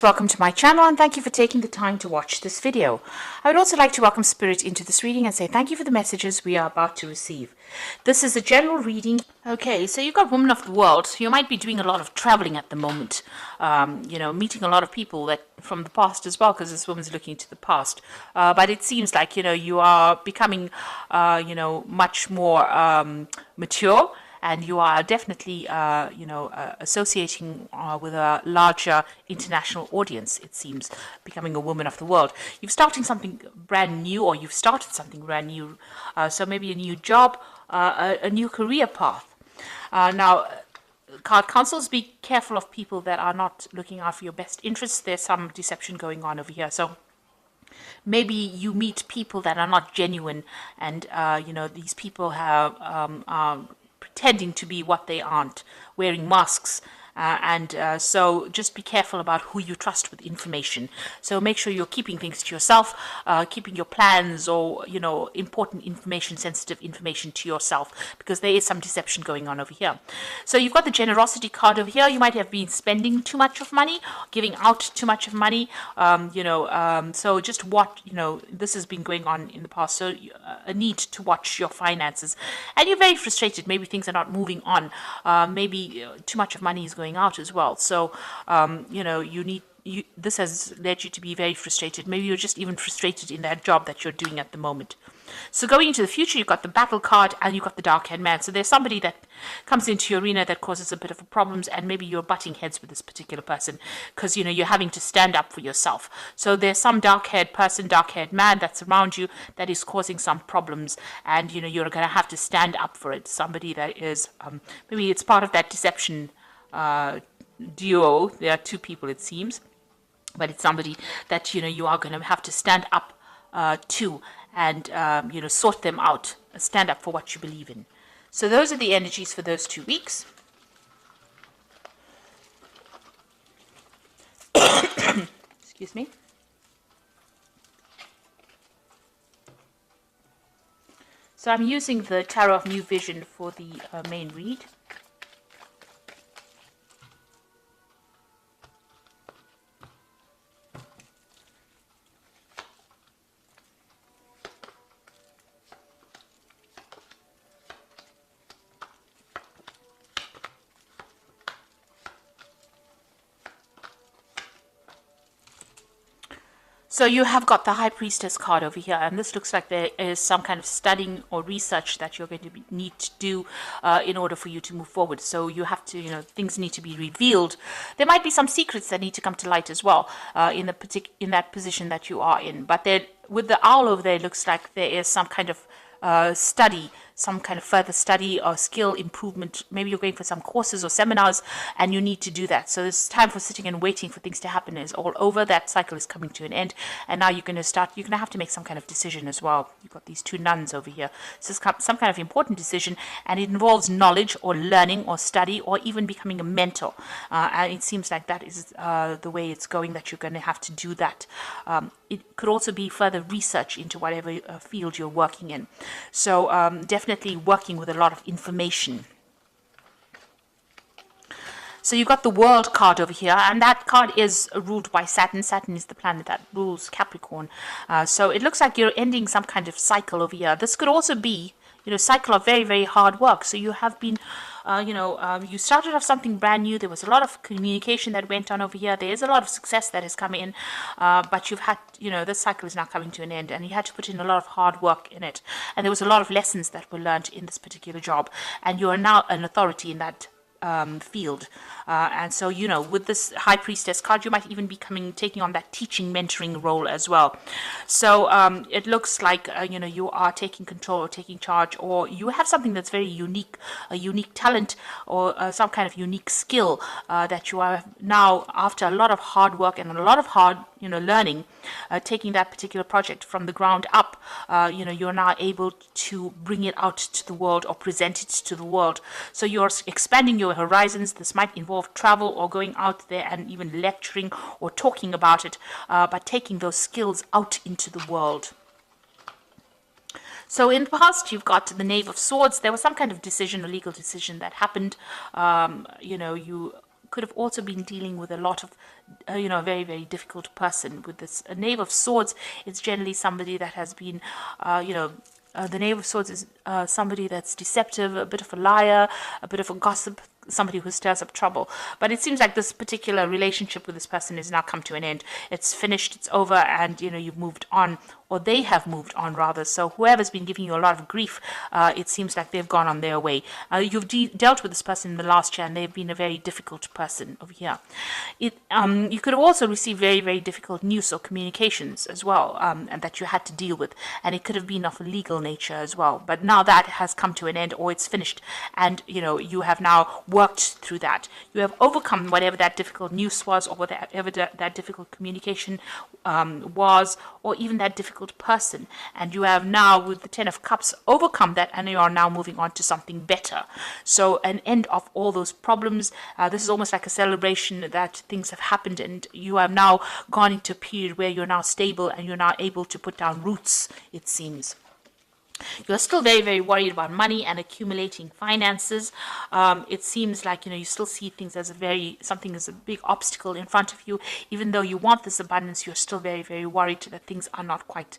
Welcome to my channel and thank you for taking the time to watch this video. I would also like to welcome Spirit into this reading and say thank you for the messages we are about to receive. This is a general reading. Okay, so you've got Woman of the World. You might be doing a lot of traveling at the moment, meeting a lot of people that from the past as well, because this woman's looking to the past. But it seems like, you are becoming, much more mature. And you are definitely, associating with a larger international audience, it seems, becoming a woman of the world. You've started something brand new, or you've started something brand new. So maybe a new job, a new career path. Now, card counsels, be careful of people that are not looking out for your best interests. There's some deception going on over here. So maybe you meet people that are not genuine, and these people are pretending to be what they aren't, wearing masks. So just be careful about who you trust with information. So make sure you're keeping things to yourself, keeping your plans or, important information, sensitive information to yourself, because there is some deception going on over here. So you've got the generosity card over here. You might have been spending too much of money, giving out too much of money, so just what, this has been going on in the past. So a need to watch your finances. And you're very frustrated. Maybe things are not moving on. Maybe too much of money is going out as well. So, this has led you to be very frustrated. Maybe you're just even frustrated in that job that you're doing at the moment. So going into the future, you've got the battle card and you've got the dark-haired man. So there's somebody that comes into your arena that causes a bit of problems, and maybe you're butting heads with this particular person because, you're having to stand up for yourself. So there's some dark-haired person, dark-haired man that's around you that is causing some problems, and, you're going to have to stand up for it. Somebody that is, maybe it's part of that deception duo. There are two people, it seems, but it's somebody that you are going to have to stand up to, and sort them out, stand up for what you believe in. So those are the energies for those 2 weeks. Excuse me. So I'm using the Tarot of New Vision for the main read. So you have got the High Priestess card over here, and this looks like there is some kind of studying or research that you're going to need to do in order for you to move forward. So you have to, things need to be revealed. There might be some secrets that need to come to light as well in that position that you are in. But with the owl over there, it looks like there is some kind of study, some kind of further study or skill improvement. Maybe you're going for some courses or seminars and you need to do that. So this time for sitting and waiting for things to happen is all over. That cycle is coming to an end, and now you're going to have to make some kind of decision as well. You've got these two nuns over here. So it's some kind of important decision, and it involves knowledge or learning or study or even becoming a mentor. And it seems like that is the way it's going, that you're going to have to do that. It could also be further research into whatever field you're working in. So definitely working with a lot of information. So you've got the World card over here, and that card is ruled by Saturn. Saturn is the planet that rules Capricorn. So it looks like you're ending some kind of cycle over here. This could also be, cycle of very, very hard work. So you have been, you started off something brand new. There was a lot of communication that went on over here. There is a lot of success that has come in, but you've had, this cycle is now coming to an end, and you had to put in a lot of hard work in it. And there was a lot of lessons that were learned in this particular job, and you are now an authority in that field. And so, with this High Priestess card, you might even be taking on that teaching, mentoring role as well. So it looks like, you are taking control or taking charge, or you have something that's very unique, a unique talent or some kind of unique skill that you are now, after a lot of hard work and a lot of hard, learning, taking that particular project from the ground up, you're now able to bring it out to the world or present it to the world. So you're expanding your horizons. This might involve travel or going out there and even lecturing or talking about it, but taking those skills out into the world. So in the past, you've got the Knave of Swords. There was some kind of decision, a legal decision that happened. You could have also been dealing with a lot of, a very, very difficult person. With this Knave of Swords, it's generally somebody that has been, the Knave of Swords is somebody that's deceptive, a bit of a liar, a bit of a gossip, somebody who stirs up trouble. But it seems like this particular relationship with this person has now come to an end. It's finished, it's over, and you've moved on, or they have moved on rather. So whoever's been giving you a lot of grief, it seems like they've gone on their way. You've dealt with this person in the last year, and they've been a very difficult person over here. You could have also received very, very difficult news or communications as well, and that you had to deal with, and it could have been of a legal nature as well. But now that has come to an end, or it's finished, and you have now worked through that. You have overcome whatever that difficult news was, or whatever that difficult communication was, or even that difficult person. And you have now, with the Ten of Cups, overcome that, and you are now moving on to something better. So an end of all those problems. This is almost like a celebration that things have happened, and you have now gone into a period where you're now stable and you're now able to put down roots, it seems. You're still very, very worried about money and accumulating finances. It seems like, you still see things as something as a big obstacle in front of you. Even though you want this abundance, you're still very, very worried that things are not quite,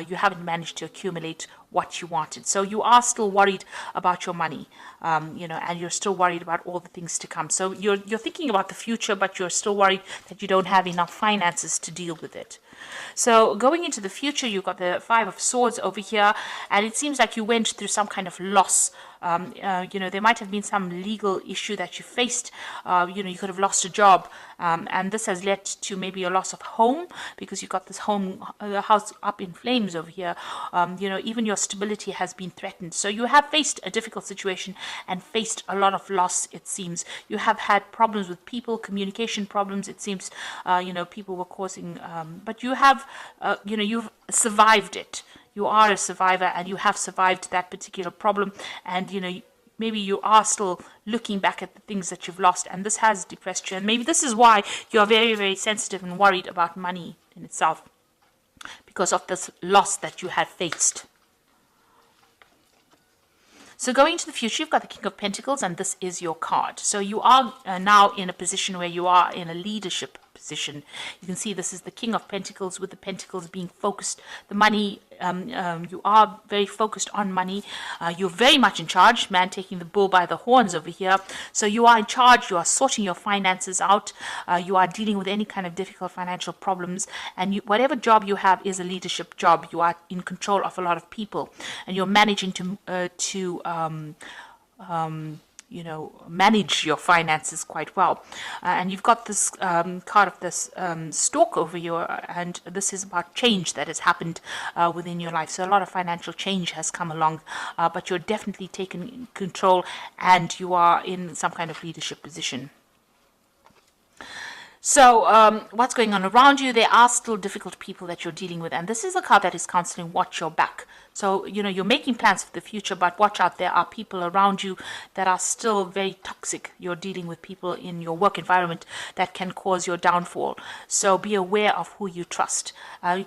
you haven't managed to accumulate what you wanted. So you are still worried about your money, and you're still worried about all the things to come. So you're thinking about the future, but you're still worried that you don't have enough finances to deal with it. So going into the future, you've got the Five of Swords over here, and it seems like you went through some kind of loss. There might have been some legal issue that you faced. You could have lost a job, and this has led to maybe a loss of home, because you've got this house up in flames over here. Even your stability has been threatened. So you have faced a difficult situation and faced a lot of loss, it seems. You have had problems with people, communication problems, it seems. People were causing, but you have, you've survived it. You are a survivor, and you have survived that particular problem. And, maybe you are still looking back at the things that you've lost, and this has depressed you. And maybe this is why you're very, very sensitive and worried about money in itself, because of this loss that you have faced. So going into the future, you've got the King of Pentacles, and this is your card. So you are now in a position where you are in a leadership position. You can see this is the King of Pentacles, with the pentacles being focused. The money, you are very focused on money. You're very much in charge, man taking the bull by the horns over here. So you are in charge. You are sorting your finances out. You are dealing with any kind of difficult financial problems. And whatever job you have is a leadership job. You are in control of a lot of people, and you're managing to manage your finances quite well. And you've got this card of this stork over here, and this is about change that has happened within your life. So a lot of financial change has come along, but you're definitely taking control, and you are in some kind of leadership position. So what's going on around you? There are still difficult people that you're dealing with, and this is a card that is counseling watch your back. So, you're making plans for the future, but watch out. There are people around you that are still very toxic. You're dealing with people in your work environment that can cause your downfall. So be aware of who you trust.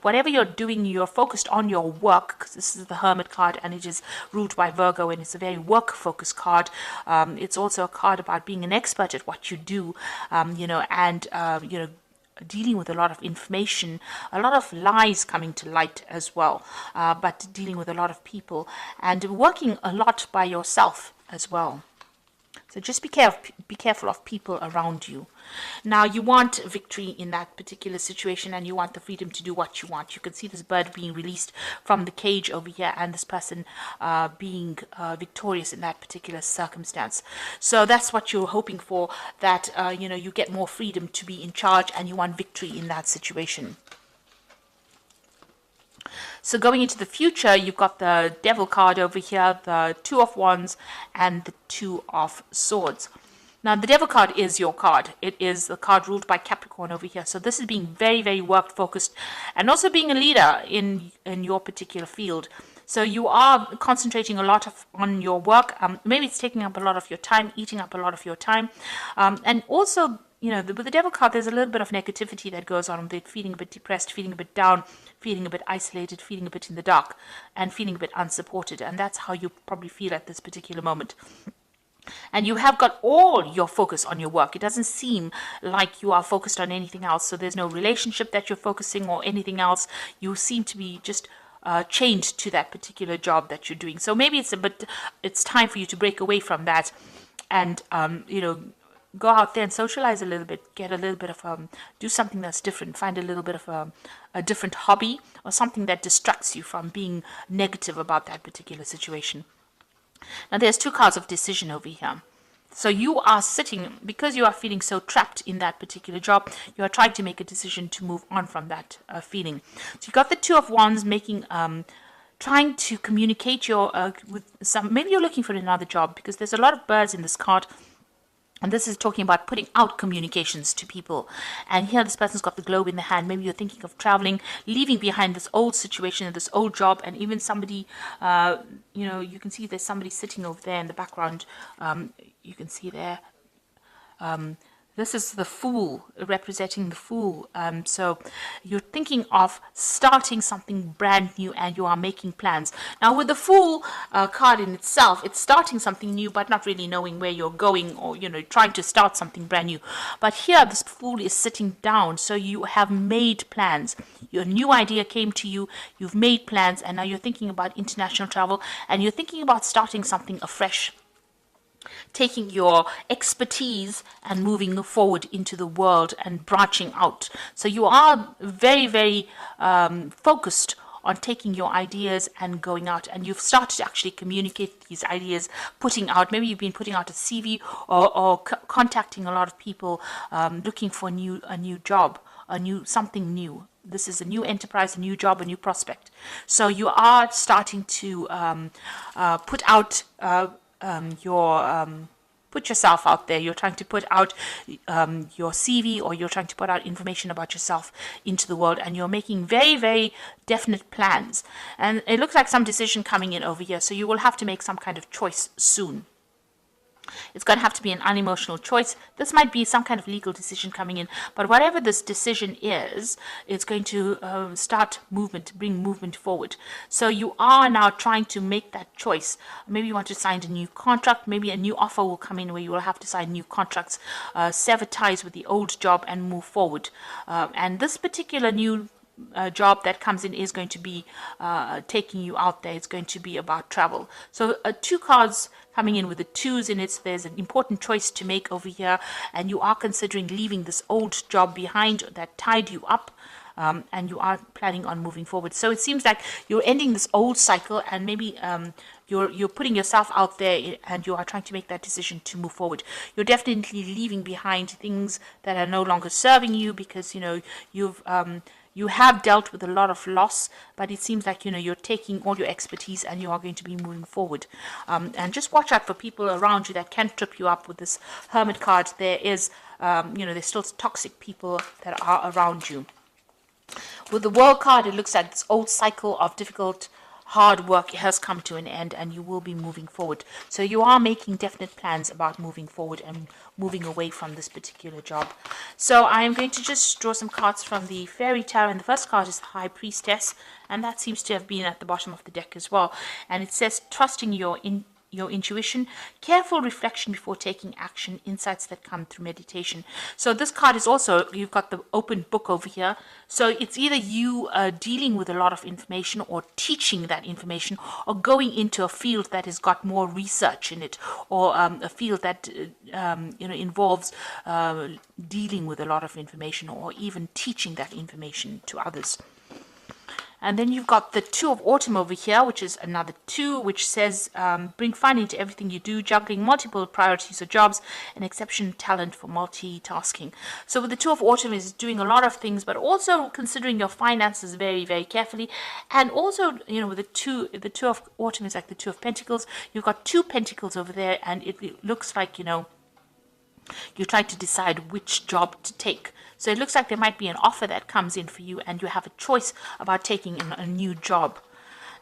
Whatever you're doing, you're focused on your work, because this is the Hermit card, and it is ruled by Virgo, and it's a very work-focused card. It's also a card about being an expert at what you do, dealing with a lot of information, a lot of lies coming to light as well, but dealing with a lot of people, and working a lot by yourself as well. So just be careful of people around you. Now, you want victory in that particular situation, and you want the freedom to do what you want. You can see this bird being released from the cage over here, and this person being victorious in that particular circumstance. So that's what you're hoping for, that you get more freedom to be in charge, and you want victory in that situation. So going into the future, you've got the Devil card over here, the Two of Wands, and the Two of Swords. Now, the Devil card is your card. It is the card ruled by Capricorn over here. So this is being very, very work-focused, and also being a leader in your particular field. So you are concentrating a lot on your work. Maybe it's taking up a lot of your time, eating up a lot of your time. And also, with the Devil card, there's a little bit of negativity that goes on with it, feeling a bit depressed, feeling a bit down, feeling a bit isolated, feeling a bit in the dark, and feeling a bit unsupported. And that's how you probably feel at this particular moment. and you have got all your focus on your work. It doesn't seem like you are focused on anything else. So there's no relationship that you're focusing or anything else. You seem to be just chained to that particular job that you're doing. So maybe it's time for you to break away from that, and go out there and socialize a little bit, get a little bit of do something that's different, find a little bit of a different hobby or something that distracts you from being negative about that particular situation. Now there's two cards of decision over here. So you are sitting, because you are feeling so trapped in that particular job, you are trying to make a decision to move on from that feeling. So you got the Two of Wands making, trying to communicate with some, maybe you're looking for another job, because there's a lot of birds in this card. And this is talking about putting out communications to people. And here this person's got the globe in the hand. Maybe you're thinking of traveling, leaving behind this old situation, this old job, and even somebody, you can see there's somebody sitting over there in the background. You can see there. This is the Fool, representing the Fool. So you're thinking of starting something brand new and you are making plans. Now with the Fool card in itself, it's starting something new but not really knowing where you're going, or, trying to start something brand new. But here this Fool is sitting down. So you have made plans. Your new idea came to you. You've made plans, and now you're thinking about international travel, and you're thinking about starting something afresh, taking your expertise and moving forward into the world and branching out. So you are very, very focused on taking your ideas and going out, and you've started to actually communicate these ideas, putting out, maybe you've been putting out a CV or contacting a lot of people, looking for a new job, something new. This is a new enterprise, a new job, a new prospect. So you are starting to put out put yourself out there. You're trying to put out your CV, or you're trying to put out information about yourself into the world, and you're making very, very definite plans. And it looks like some decision coming in over here, so you will have to make some kind of choice soon. It's going to have to be an unemotional choice. This might be some kind of legal decision coming in, but whatever this decision is, it's going to start movement, bring movement forward. So you are now trying to make that choice. Maybe you want to sign a new contract. Maybe a new offer will come in where you will have to sign new contracts, sever ties with the old job and move forward. And this particular new job that comes in is going to be taking you out there. It's going to be about travel. So two cards coming in with the twos in it. So there's an important choice to make over here, and you are considering leaving this old job behind that tied you up, and you are planning on moving forward. So it seems like you're ending this old cycle, and maybe you're putting yourself out there, and you are trying to make that decision to move forward. You're definitely leaving behind things that are no longer serving you, because you have dealt with a lot of loss, but it seems like you're taking all your expertise and you are going to be moving forward. And just watch out for people around you that can trip you up with this Hermit card. There is there's still toxic people that are around you. With the World card, it looks like this old cycle of difficult, hard work has come to an end, and you will be moving forward. So you are making definite plans about moving forward and moving away from this particular job. So I am going to just draw some cards from the Fairy Tarot, and the first card is High Priestess, and that seems to have been at the bottom of the deck as well. And it says, trusting your intuition, careful reflection before taking action, insights that come through meditation. So this card is also, you've got the open book over here. So it's either you dealing with a lot of information, or teaching that information, or going into a field that has got more research in it, or a field that involves dealing with a lot of information, or even teaching that information to others. And then you've got the Two of Autumn over here, which is another two, which says, bring fun into everything you do, juggling multiple priorities or jobs, and exceptional talent for multitasking. So with the Two of Autumn is doing a lot of things, but also considering your finances very, very carefully. And also, with the two of Autumn is like the Two of Pentacles. You've got two pentacles over there, and it looks like, you try to decide which job to take. So it looks like there might be an offer that comes in for you, and you have a choice about taking a new job.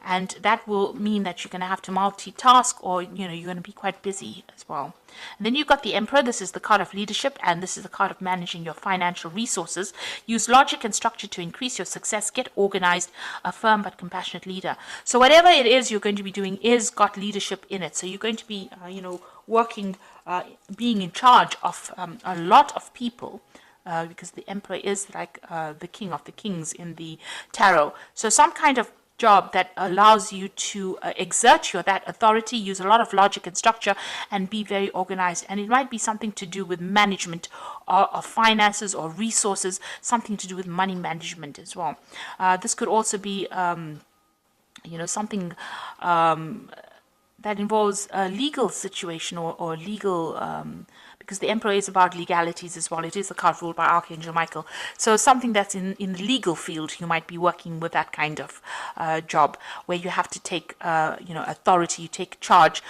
and that will mean that you're going to have to multitask, or you're going to be quite busy as well. And then you've got the Emperor. This is the card of leadership, and this is the card of managing your financial resources. Use logic and structure to increase your success. Get organized. A firm but compassionate leader. So whatever it is you're going to be doing is got leadership in it. So you're going to be working, being in charge of a lot of people, because the Emperor is like the king of the kings in the tarot. So some kind of job that allows you to exert that authority, use a lot of logic and structure, and be very organized. And it might be something to do with management of finances or resources, something to do with money management as well. This could also be something that involves a legal situation, or legal, because the Emperor is about legalities as well. It is a card ruled by Archangel Michael. So something that's in the legal field, you might be working with that kind of job, where you have to take, authority, you take charge,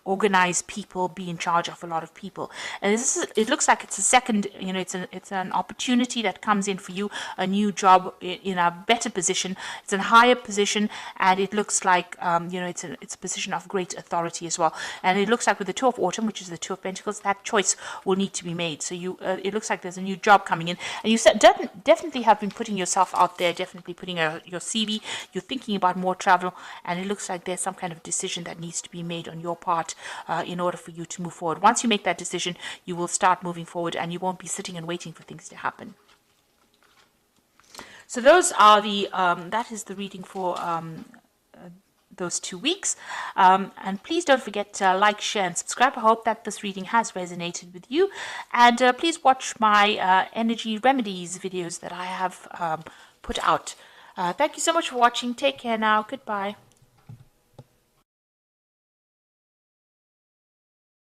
organize people, be in charge of a lot of people. And it looks like it's a second, it's an opportunity that comes in for you, a new job in a better position. It's a higher position, and it looks like, it's a position of great authority as well. And it looks like with the Two of Autumn, which is the Two of Pentacles, that choice will need to be made. So it looks like there's a new job coming in, and you definitely have been putting yourself out there, definitely putting your CV. You're thinking about more travel, and it looks like there's some kind of decision that needs to be made on your part in order for you to move forward. Once you make that decision, you will start moving forward, and you won't be sitting and waiting for things to happen. So those are that is the reading for those 2 weeks. And please don't forget to like, share, and subscribe. I hope that this reading has resonated with you. And please watch my energy remedies videos that I have put out. Thank you so much for watching. Take care now. Goodbye.